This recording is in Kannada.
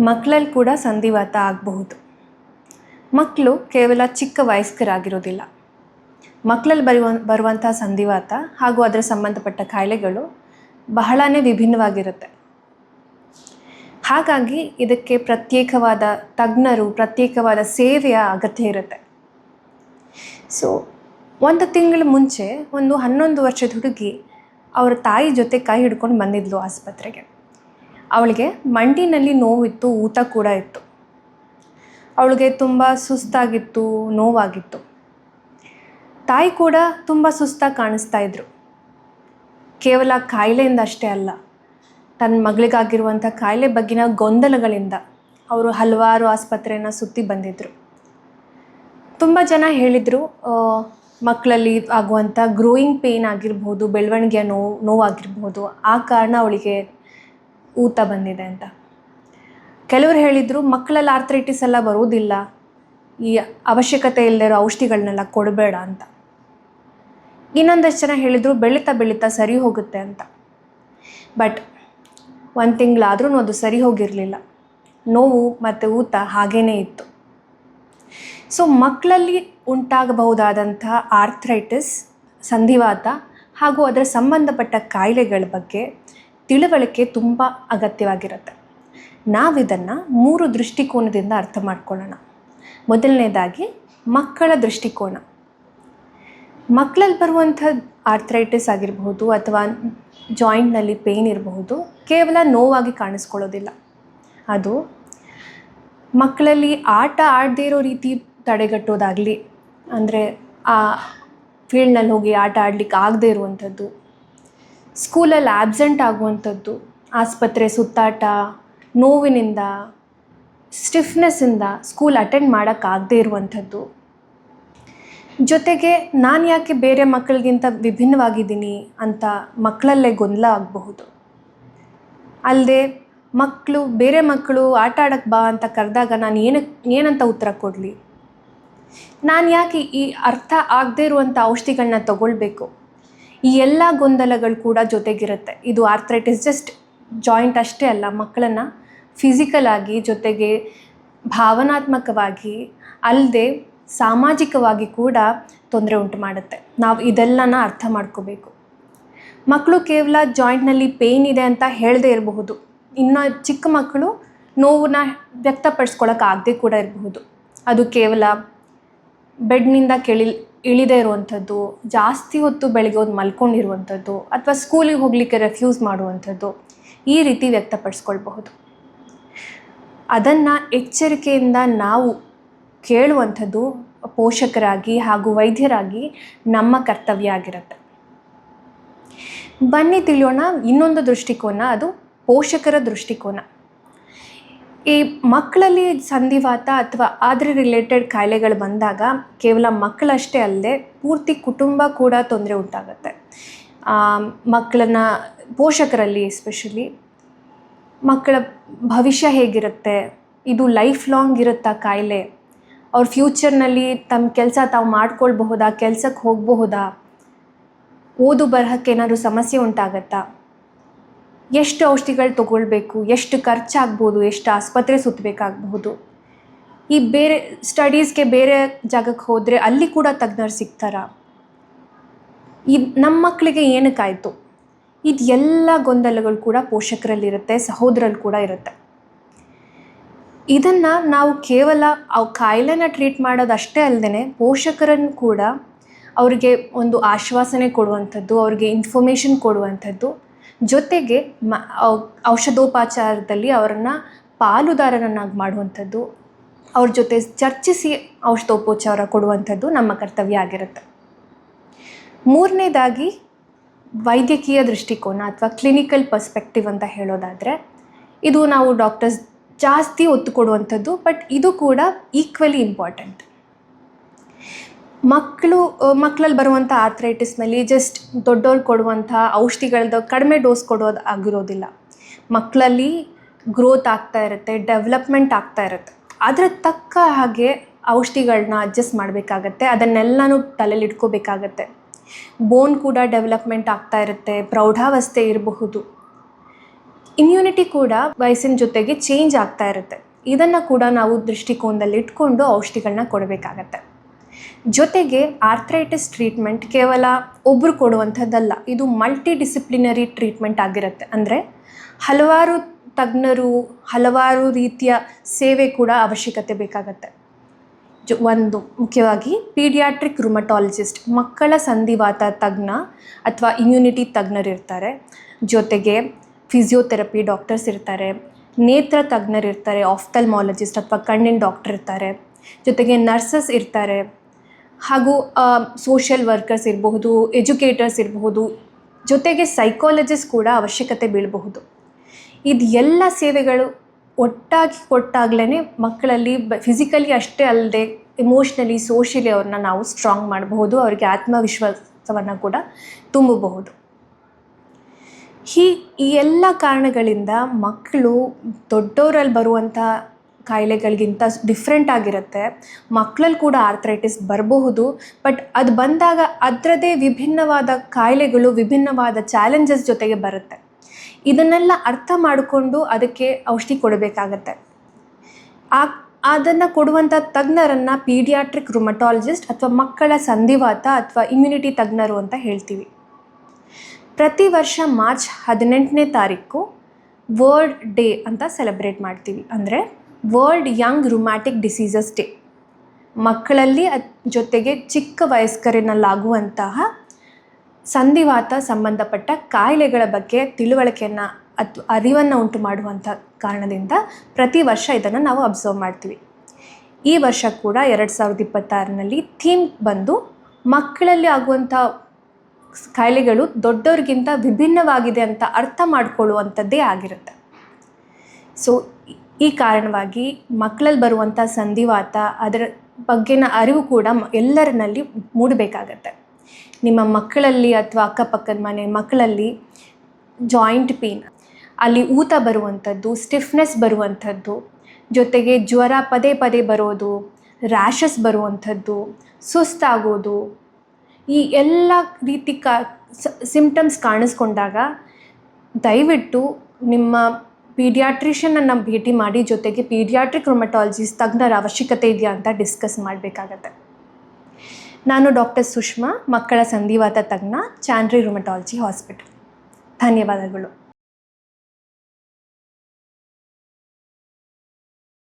ಮಕ್ಕಳಲ್ಲಿ ಕೂಡ ಸಂಧಿವಾತ ಆಗಬಹುದು. ಮಕ್ಕಳು ಕೇವಲ ಚಿಕ್ಕ ವಯಸ್ಕರಾಗಿರೋದಿಲ್ಲ. ಮಕ್ಕಳಲ್ಲಿ ಬರುವಂಥ ಸಂಧಿವಾತ ಹಾಗೂ ಅದರ ಸಂಬಂಧಪಟ್ಟ ಕಾಯಿಲೆಗಳು ಬಹಳನೇ ವಿಭಿನ್ನವಾಗಿರುತ್ತೆ. ಹಾಗಾಗಿ ಇದಕ್ಕೆ ಪ್ರತ್ಯೇಕವಾದ ತಜ್ಞರು, ಪ್ರತ್ಯೇಕವಾದ ಸೇವೆಯ ಅಗತ್ಯ ಇರುತ್ತೆ. ಸೊ 1 ತಿಂಗಳ ಮುಂಚೆ ಒಂದು 11 ವರ್ಷದ ಹುಡುಗಿ ಅವರ ತಾಯಿ ಜೊತೆ ಕೈ ಹಿಡ್ಕೊಂಡು ಬಂದಿದ್ಲು ಆಸ್ಪತ್ರೆಗೆ. ಅವಳಿಗೆ ಮಂಡಿನಲ್ಲಿ ನೋವಿತ್ತು, ಊತ ಕೂಡ ಇತ್ತು. ಅವಳಿಗೆ ತುಂಬ ಸುಸ್ತಾಗಿತ್ತು, ನೋವಾಗಿತ್ತು. ತಾಯಿ ಕೂಡ ತುಂಬ ಸುಸ್ತಾಗಿ ಕಾಣಿಸ್ತಾ ಇದ್ರು. ಕೇವಲ ಕಾಯಿಲೆಯಿಂದ ಅಷ್ಟೇ ಅಲ್ಲ, ತನ್ನ ಮಗಳಿಗಾಗಿರುವಂಥ ಕಾಯಿಲೆ ಬಗ್ಗಿನ ಗೊಂದಲಗಳಿಂದ ಅವರು ಹಲವಾರು ಆಸ್ಪತ್ರೆಯನ್ನು ಸುತ್ತಿ ಬಂದಿದ್ದರು. ತುಂಬ ಜನ ಹೇಳಿದರು ಮಕ್ಕಳಲ್ಲಿ ಆಗುವಂಥ ಗ್ರೋಯಿಂಗ್ ಪೇಯ್ನ್ ಆಗಿರ್ಬೋದು, ಬೆಳವಣಿಗೆಯ ನೋವಾಗಿರ್ಬೋದು, ಆ ಕಾರಣ ಅವಳಿಗೆ ಊತ ಬಂದಿದೆ ಅಂತ. ಕೆಲವರು ಹೇಳಿದರು ಮಕ್ಕಳಲ್ಲಿ ಆರ್ಥ್ರೈಟಿಸ್ ಎಲ್ಲ ಬರೋದಿಲ್ಲ, ಈ ಅವಶ್ಯಕತೆ ಇಲ್ಲದಿರೋ ಔಷಧಿಗಳನ್ನೆಲ್ಲ ಕೊಡಬೇಡ ಅಂತ. ಇನ್ನೊಂದಷ್ಟು ಜನ ಹೇಳಿದರು ಬೆಳೀತಾ ಬೆಳೀತಾ ಸರಿ ಹೋಗುತ್ತೆ ಅಂತ. ಬಟ್ 1 ತಿಂಗಳಾದ್ರೂ ಅದು ಸರಿ ಹೋಗಿರಲಿಲ್ಲ. ನೋವು ಮತ್ತು ಊತ ಹಾಗೇ ಇತ್ತು. ಸೊ ಮಕ್ಕಳಲ್ಲಿ ಉಂಟಾಗಬಹುದಾದಂಥ ಆರ್ಥ್ರೈಟಿಸ್, ಸಂಧಿವಾತ ಹಾಗೂ ಅದರ ಸಂಬಂಧಪಟ್ಟ ಕಾಯಿಲೆಗಳ ಬಗ್ಗೆ ತಿಳುವಳಿಕೆ ತುಂಬ ಅಗತ್ಯವಾಗಿರುತ್ತೆ. ನಾವಿದನ್ನು 3 ದೃಷ್ಟಿಕೋನದಿಂದ ಅರ್ಥ ಮಾಡ್ಕೊಳ್ಳೋಣ. ಮೊದಲನೇದಾಗಿ ಮಕ್ಕಳ ದೃಷ್ಟಿಕೋನ. ಮಕ್ಕಳಲ್ಲಿ ಬರುವಂಥ ಆರ್ಥ್ರೈಟಿಸ್ ಆಗಿರಬಹುದು ಅಥವಾ ಜಾಯಿಂಟ್ನಲ್ಲಿ ಪೇಯ್ನ್ ಇರಬಹುದು, ಕೇವಲ ನೋವಾಗಿ ಕಾಣಿಸ್ಕೊಳ್ಳೋದಿಲ್ಲ. ಅದು ಮಕ್ಕಳಲ್ಲಿ ಆಟ ಆಡದೇ ಇರೋ ರೀತಿ ತಡೆಗಟ್ಟೋದಾಗಲಿ, ಅಂದರೆ ಆ ಫೀಲ್ಡ್ನಲ್ಲಿ ಹೋಗಿ ಆಟ ಆಡಲಿಕ್ಕೆ ಆಗದೇ ಇರುವಂಥದ್ದು, ಸ್ಕೂಲಲ್ಲಿ ಆಬ್ಸೆಂಟ್ ಆಗುವಂಥದ್ದು, ಆಸ್ಪತ್ರೆ ಸುತ್ತಾಟ, ನೋವಿನಿಂದ, ಸ್ಟಿಫ್ನೆಸ್ಸಿಂದ ಸ್ಕೂಲ್ ಅಟೆಂಡ್ ಮಾಡೋಕ್ಕಾಗದೇ ಇರುವಂಥದ್ದು, ಜೊತೆಗೆ ನಾನು ಯಾಕೆ ಬೇರೆ ಮಕ್ಕಳಿಗಿಂತ ವಿಭಿನ್ನವಾಗಿದ್ದೀನಿ ಅಂತ ಮಕ್ಕಳಲ್ಲೇ ಗೊಂದಲ ಆಗಬಹುದು. ಅಲ್ಲದೆ ಬೇರೆ ಮಕ್ಕಳು ಆಟ ಆಡೋಕ್ಕೆ ಬಾ ಅಂತ ಕರೆದಾಗ ನಾನು ಏನಂತ ಉತ್ತರ ಕೊಡಲಿ, ನಾನು ಯಾಕೆ ಈ ಅರ್ಥ ಆಗದೇ ಇರುವಂಥ ಔಷಧಿಗಳನ್ನ ತಗೊಳ್ಬೇಕು, ಈ ಎಲ್ಲ ಗೊಂದಲಗಳು ಕೂಡ ಜೊತೆಗಿರುತ್ತೆ. ಇದು ಆರ್ಥ್ರೈಟಿಸ್ ಜಸ್ಟ್ ಜಾಯಿಂಟ್ ಅಷ್ಟೇ ಅಲ್ಲ, ಮಕ್ಕಳನ್ನು ಫಿಸಿಕಲ್ ಆಗಿ, ಜೊತೆಗೆ ಭಾವನಾತ್ಮಕವಾಗಿ, ಅಲ್ಲದೆ ಸಾಮಾಜಿಕವಾಗಿ ಕೂಡ ತೊಂದರೆ ಉಂಟು ಮಾಡುತ್ತೆ. ನಾವು ಇದೆಲ್ಲನ ಅರ್ಥ ಮಾಡ್ಕೋಬೇಕು. ಮಕ್ಕಳು ಕೇವಲ ಜಾಯಿಂಟ್ನಲ್ಲಿ ಪೇಯ್ನ್ ಇದೆ ಅಂತ ಹೇಳದೇ ಇರಬಹುದು. ಇನ್ನು ಚಿಕ್ಕ ಮಕ್ಕಳು ನೋವನ್ನ ವ್ಯಕ್ತಪಡಿಸ್ಕೊಳ್ಳೋಕ್ಕಾಗದೇ ಕೂಡ ಇರಬಹುದು. ಅದು ಕೇವಲ ಬೆಡ್ನಿಂದ ಇಳಿದೇ ಇರುವಂಥದ್ದು, ಜಾಸ್ತಿ ಹೊತ್ತು ಬೆಳಗ್ಗೆ ಹೊತ್ತು ಮಲ್ಕೊಂಡಿರುವಂಥದ್ದು, ಅಥವಾ ಸ್ಕೂಲಿಗೆ ಹೋಗಲಿಕ್ಕೆ ರೆಫ್ಯೂಸ್ ಮಾಡುವಂಥದ್ದು, ಈ ರೀತಿ ವ್ಯಕ್ತಪಡಿಸ್ಕೊಳ್ಬಹುದು. ಅದನ್ನು ಎಚ್ಚರಿಕೆಯಿಂದ ನಾವು ಕೇಳುವಂಥದ್ದು ಪೋಷಕರಾಗಿ ಹಾಗೂ ವೈದ್ಯರಾಗಿ ನಮ್ಮ ಕರ್ತವ್ಯ ಆಗಿರುತ್ತೆ. ಬನ್ನಿ ತಿಳಿಯೋಣ ಇನ್ನೊಂದು ದೃಷ್ಟಿಕೋನ, ಅದು ಪೋಷಕರ ದೃಷ್ಟಿಕೋನ. ಈ ಮಕ್ಕಳಲ್ಲಿ ಸಂಧಿವಾತ ಅಥವಾ ಅದರ ರಿಲೇಟೆಡ್ ಕಾಯಿಲೆಗಳು ಬಂದಾಗ ಕೇವಲ ಮಕ್ಕಳಷ್ಟೇ ಅಲ್ಲದೆ ಪೂರ್ತಿ ಕುಟುಂಬ ಕೂಡ ತೊಂದರೆ ಉಂಟಾಗುತ್ತೆ. ಮಕ್ಕಳನ್ನು ಪೋಷಕರಲ್ಲಿ ಎಸ್ಪೆಷಲಿ ಮಕ್ಕಳ ಭವಿಷ್ಯ ಹೇಗಿರುತ್ತೆ, ಇದು ಲೈಫ್ ಲಾಂಗ್ ಇರುತ್ತಾ ಕಾಯಿಲೆ, ಅವ್ರ ಫ್ಯೂಚರ್ನಲ್ಲಿ ತಮ್ಮ ಕೆಲಸ ತಾವು ಮಾಡ್ಕೊಳ್ಬಹುದಾ, ಕೆಲಸಕ್ಕೆ ಹೋಗಬಹುದಾ, ಓದು ಬರಹಕ್ಕೆ ಏನಾದರೂ ಸಮಸ್ಯೆ ಉಂಟಾಗತ್ತಾ, ಎಷ್ಟು ಔಷಧಿಗಳು ತೊಗೊಳ್ಬೇಕು, ಎಷ್ಟು ಖರ್ಚಾಗ್ಬೋದು, ಎಷ್ಟು ಆಸ್ಪತ್ರೆ ಸುತ್ತಬೇಕಾಗಬಹುದು, ಈ ಬೇರೆ ಸ್ಟಡೀಸ್ಗೆ ಬೇರೆ ಜಾಗಕ್ಕೆ ಹೋದರೆ ಅಲ್ಲಿ ಕೂಡ ತಜ್ಞರು ಸಿಗ್ತಾರಾ, ನಮ್ಮ ಮಕ್ಕಳಿಗೆ ಏನಕ್ಕಾಯಿತು, ಇದು ಎಲ್ಲ ಗೊಂದಲಗಳು ಕೂಡ ಪೋಷಕರಲ್ಲಿರುತ್ತೆ, ಸಹೋದರಲ್ಲಿ ಕೂಡ ಇರುತ್ತೆ. ಇದನ್ನು ನಾವು ಕೇವಲ ಕಾಯಿಲೆನ ಟ್ರೀಟ್ ಮಾಡೋದಷ್ಟೇ ಅಲ್ಲದೆ ಪೋಷಕರನ್ನು ಕೂಡ ಅವರಿಗೆ ಒಂದು ಆಶ್ವಾಸನೆ ಕೊಡುವಂಥದ್ದು, ಅವ್ರಿಗೆ ಇನ್ಫಾರ್ಮೇಷನ್ ಕೊಡುವಂಥದ್ದು, ಜೊತೆಗೆ ಔಷಧೋಪಚಾರದಲ್ಲಿ ಅವರನ್ನು ಪಾಲುದಾರರನ್ನಾಗಿ ಮಾಡುವಂಥದ್ದು, ಅವ್ರ ಜೊತೆ ಚರ್ಚಿಸಿ ಔಷಧೋಪಚಾರ ಕೊಡುವಂಥದ್ದು ನಮ್ಮ ಕರ್ತವ್ಯ ಆಗಿರುತ್ತೆ. 3ನೇದಾಗಿ ವೈದ್ಯಕೀಯ ದೃಷ್ಟಿಕೋನ ಅಥವಾ ಕ್ಲಿನಿಕಲ್ ಪರ್ಸ್ಪೆಕ್ಟಿವ್ ಅಂತ ಹೇಳೋದಾದರೆ, ಇದು ನಾವು ಡಾಕ್ಟರ್ಸ್ ಜಾಸ್ತಿ ಒತ್ತು ಕೊಡುವಂಥದ್ದು, ಬಟ್ ಇದು ಕೂಡ ಈಕ್ವಲಿ ಇಂಪಾರ್ಟೆಂಟ್. ಮಕ್ಕಳಲ್ಲಿ ಬರುವಂಥ ಆರ್ಥ್ರೈಟಿಸ್ನಲ್ಲಿ ಜಸ್ಟ್ ದೊಡ್ಡವ್ರು ಕೊಡುವಂಥ ಔಷಧಿಗಳದ್ದು ಕಡಿಮೆ ಡೋಸ್ ಕೊಡೋದು ಆಗಿರೋದಿಲ್ಲ. ಮಕ್ಕಳಲ್ಲಿ ಗ್ರೋತ್ ಆಗ್ತಾ ಇರುತ್ತೆ, ಡೆವಲಪ್ಮೆಂಟ್ ಆಗ್ತಾ ಇರುತ್ತೆ. ಅದರ ತಕ್ಕ ಹಾಗೆ ಔಷಧಿಗಳನ್ನ ಅಡ್ಜಸ್ಟ್ ಮಾಡಬೇಕಾಗತ್ತೆ, ಅದನ್ನೆಲ್ಲನೂ ತಲೆಯಲ್ಲಿ ಇಟ್ಕೋಬೇಕಾಗತ್ತೆ. ಬೋನ್ ಕೂಡ ಡೆವಲಪ್ಮೆಂಟ್ ಆಗ್ತಾ ಇರುತ್ತೆ, ಪ್ರೌಢಾವಸ್ಥೆ ಇರಬಹುದು. ಇಮ್ಯುನಿಟಿ ಕೂಡ ವಯಸ್ಸಿನ ಜೊತೆಗೆ ಚೇಂಜ್ ಆಗ್ತಾ ಇರುತ್ತೆ. ಇದನ್ನು ಕೂಡ ನಾವು ದೃಷ್ಟಿಕೋನದಲ್ಲಿ ಇಟ್ಕೊಂಡು ಔಷಧಿಗಳನ್ನ ಕೊಡಬೇಕಾಗತ್ತೆ. ಜೊತೆಗೆ ಆರ್ಥ್ರೈಟಿಸ್ ಟ್ರೀಟ್ಮೆಂಟ್ ಕೇವಲ ಒಬ್ಬರು ಕೊಡುವಂಥದ್ದಲ್ಲ, ಇದು ಮಲ್ಟಿ ಡಿಸಿಪ್ಲಿನರಿ ಟ್ರೀಟ್ಮೆಂಟ್ ಆಗಿರುತ್ತೆ. ಅಂದರೆ ಹಲವಾರು ತಜ್ಞರು, ಹಲವಾರು ರೀತಿಯ ಸೇವೆ ಕೂಡ ಅವಶ್ಯಕತೆ ಬೇಕಾಗತ್ತೆ. ಒಂದು ಮುಖ್ಯವಾಗಿ ಪೀಡಿಯಾಟ್ರಿಕ್ ರುಮಟಾಲಜಿಸ್ಟ್, ಮಕ್ಕಳ ಸಂಧಿವಾತ ತಜ್ಞ ಅಥವಾ ಇಮ್ಯುನಿಟಿ ತಜ್ಞರಿರ್ತಾರೆ. ಜೊತೆಗೆ ಫಿಸಿಯೋಥೆರಪಿ ಡಾಕ್ಟರ್ಸ್ ಇರ್ತಾರೆ, ನೇತ್ರ ತಜ್ಞರಿರ್ತಾರೆ, ಆಫ್ಥಲ್ಮಾಲಜಿಸ್ಟ್ ಅಥವಾ ಕಣ್ಣಿನ ಡಾಕ್ಟರ್ ಇರ್ತಾರೆ. ಜೊತೆಗೆ ನರ್ಸಸ್ ಇರ್ತಾರೆ, ಹಾಗೂ ಸೋಷಿಯಲ್ ವರ್ಕರ್ಸ್ ಇರಬಹುದು, ಎಜುಕೇಟರ್ಸ್ ಇರಬಹುದು, ಜೊತೆಗೆ ಸೈಕಾಲಜಿಸ್ಟ್ ಕೂಡ ಅವಶ್ಯಕತೆ ಬೀಳಬಹುದು. ಇದು ಎಲ್ಲ ಸೇವೆಗಳು ಒಟ್ಟಾಗಿ ಕೊಟ್ಟಾಗಲೇ ಮಕ್ಕಳಲ್ಲಿ ಫಿಸಿಕಲಿ ಅಷ್ಟೇ ಅಲ್ಲದೆ ಎಮೋಷ್ನಲಿ, ಸೋಷಿಯಲಿ ಅವ್ರನ್ನ ನಾವು ಸ್ಟ್ರಾಂಗ್ ಮಾಡಬಹುದು, ಅವರಿಗೆ ಆತ್ಮವಿಶ್ವಾಸವನ್ನು ಕೂಡ ತುಂಬಬಹುದು. ಈ ಎಲ್ಲ ಕಾರಣಗಳಿಂದ ಮಕ್ಕಳು ದೊಡ್ಡವರಲ್ಲಿ ಬರುವಂಥ ಕಾಯಿಲೆಗಳಿಗಿಂತ ಡಿಫ್ರೆಂಟ್ ಆಗಿರುತ್ತೆ. ಮಕ್ಕಳಲ್ಲಿ ಕೂಡ ಆರ್ಥ್ರೈಟಿಸ್ ಬರಬಹುದು, ಬಟ್ ಅದು ಬಂದಾಗ ಅದರದೇ ವಿಭಿನ್ನವಾದ ಕಾಯಿಲೆಗಳು, ವಿಭಿನ್ನವಾದ ಚಾಲೆಂಜಸ್ ಜೊತೆಗೆ ಬರುತ್ತೆ. ಇದನ್ನೆಲ್ಲ ಅರ್ಥ ಮಾಡಿಕೊಂಡು ಅದಕ್ಕೆ ಔಷಧಿ ಕೊಡಬೇಕಾಗತ್ತೆ. ಅದನ್ನು ಕೊಡುವಂಥ ತಜ್ಞರನ್ನು ಪೀಡಿಯಾಟ್ರಿಕ್ ರುಮಟಾಲಜಿಸ್ಟ್ ಅಥವಾ ಮಕ್ಕಳ ಸಂಧಿವಾತ ಅಥವಾ ಇಮ್ಯುನಿಟಿ ತಜ್ಞರು ಅಂತ ಹೇಳ್ತೀವಿ. ಪ್ರತಿ ವರ್ಷ ಮಾರ್ಚ್ 18ನೇ ತಾರೀಕು ವರ್ಲ್ಡ್ ಡೇ ಅಂತ ಸೆಲೆಬ್ರೇಟ್ ಮಾಡ್ತೀವಿ. ಅಂದರೆ world Young rheumatic diseases day. ಮಕ್ಕಳಲ್ಲಿ ಜೊತೆಗೆ ಚಿಕ್ಕ ವಯಸ್ಕರಿನಲ್ಲಾಗುವಂತಹ ಸಂಧಿವಾತ ಸಂಬಂಧಪಟ್ಟ ಕಾಯಿಲೆಗಳ ಬಗ್ಗೆ ತಿಳುವಳಿಕೆಯನ್ನು ಅಥವಾ ಅರಿವನ್ನು ಉಂಟು ಮಾಡುವಂಥ ಕಾರಣದಿಂದ ಪ್ರತಿ ವರ್ಷ ಇದನ್ನು ನಾವು ಅಬ್ಸರ್ವ್ ಮಾಡ್ತೀವಿ. ಈ ವರ್ಷ ಕೂಡ 2026ರಲ್ಲಿ ಥೀಮ್ ಬಂದು ಮಕ್ಕಳಲ್ಲಿ ಆಗುವಂಥ ಕಾಯಿಲೆಗಳು ದೊಡ್ಡವ್ರಿಗಿಂತ ವಿಭಿನ್ನವಾಗಿದೆ ಅಂತ ಅರ್ಥ ಮಾಡಿಕೊಳ್ಳುವಂಥದ್ದೇ ಆಗಿರುತ್ತೆ. ಸೊ ಈ ಕಾರಣವಾಗಿ ಮಕ್ಕಳಲ್ಲಿ ಬರುವಂಥ ಸಂಧಿವಾತ, ಅದರ ಬಗ್ಗೆನ ಅರಿವು ಕೂಡ ಎಲ್ಲರಲ್ಲಿ ಮೂಡಬೇಕಾಗತ್ತೆ. ನಿಮ್ಮ ಮಕ್ಕಳಲ್ಲಿ ಅಥವಾ ಅಕ್ಕಪಕ್ಕದ ಮನೆ ಮಕ್ಕಳಲ್ಲಿ ಜಾಯಿಂಟ್ ಪೇನ್, ಅಲ್ಲಿ ಊತ ಬರುವಂಥದ್ದು, ಸ್ಟಿಫ್ನೆಸ್ ಬರುವಂಥದ್ದು, ಜೊತೆಗೆ ಜ್ವರ ಪದೇ ಪದೇ ಬರೋದು, ರ್ಯಾಷಸ್ ಬರುವಂಥದ್ದು, ಸುಸ್ತಾಗೋದು, ಈ ಎಲ್ಲ ರೀತಿ ಸಿಂಪ್ಟಮ್ಸ್ ಕಾಣಿಸ್ಕೊಂಡಾಗ ದಯವಿಟ್ಟು ನಿಮ್ಮ ಪೀಡಿಯಾಟ್ರಿಷಿಯನನ್ನು ಭೇಟಿ ಮಾಡಿ, ಜೊತೆಗೆ ಪೀಡಿಯಾಟ್ರಿಕ್ ರುಮಟಾಲಜಿಸ್ಟ್ ತಜ್ಞರ ಅವಶ್ಯಕತೆ ಇದೆಯಾ ಅಂತ ಡಿಸ್ಕಸ್ ಮಾಡಬೇಕಾಗತ್ತೆ. ನಾನು ಡಾಕ್ಟರ್ ಸುಷ್ಮಾ, ಮಕ್ಕಳ ಸಂಧಿವಾತ ತಜ್ಞ, ಚಾಂಡ್ರಿ ರುಮಟಾಲಜಿ ಹಾಸ್ಪಿಟಲ್. ಧನ್ಯವಾದಗಳು.